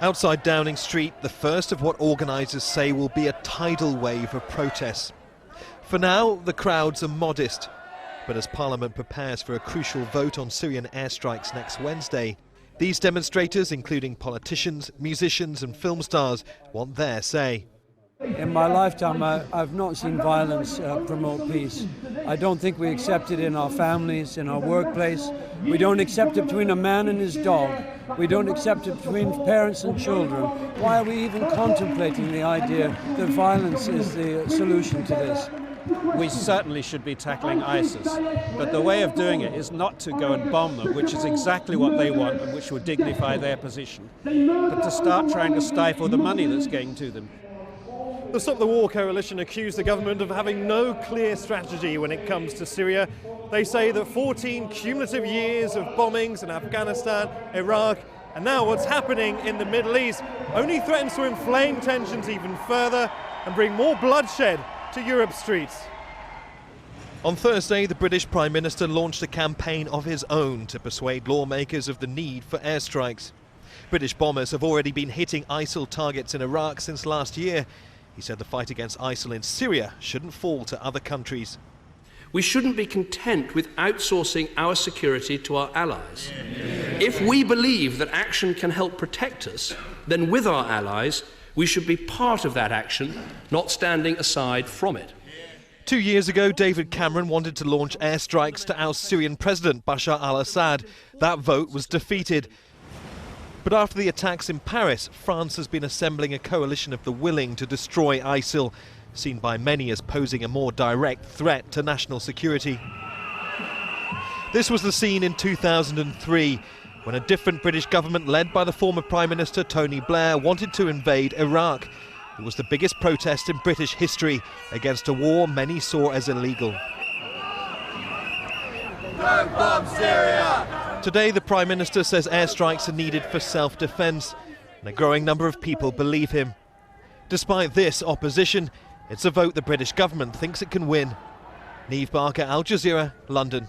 Outside Downing Street, the first of what organisers say will be a tidal wave of protests. For now, the crowds are modest, but as Parliament prepares for a crucial vote on Syrian airstrikes next Wednesday, these demonstrators, including politicians, musicians and film stars, want their say. In my lifetime, I've not seen violence promote peace. I don't think we accept it in our families, in our workplace. We don't accept it between a man and his dog. We don't accept it between parents and children. Why are we even contemplating the idea that violence is the solution to this? We certainly should be tackling ISIS, but the way of doing it is not to go and bomb them, which is exactly what they want and which would dignify their position, but to start trying to stifle the money that's going to them. The Stop the War coalition accused the government of having no clear strategy when it comes to Syria. They say that 14 cumulative years of bombings in Afghanistan, Iraq, and now what's happening in the Middle East only threatens to inflame tensions even further and bring more bloodshed to Europe's streets. On Thursday, the British Prime Minister launched a campaign of his own to persuade lawmakers of the need for airstrikes. British bombers have already been hitting ISIL targets in Iraq since last year. He said the fight against ISIL in Syria shouldn't fall to other countries. We shouldn't be content with outsourcing our security to our allies. If we believe that action can help protect us, then with our allies, we should be part of that action, not standing aside from it. 2 years ago, David Cameron wanted to launch airstrikes to oust Syrian President Bashar al-Assad. That vote was defeated. But after the attacks in Paris, France has been assembling a coalition of the willing to destroy ISIL, seen by many as posing a more direct threat to national security. This was the scene in 2003, when a different British government led by the former Prime Minister Tony Blair wanted to invade Iraq. It was the biggest protest in British history against a war many saw as illegal. Don't bomb Syria! Today, the Prime Minister says airstrikes are needed for self-defence, and a growing number of people believe him. Despite this opposition, it's a vote the British government thinks it can win. Niamh Barker, Al Jazeera, London.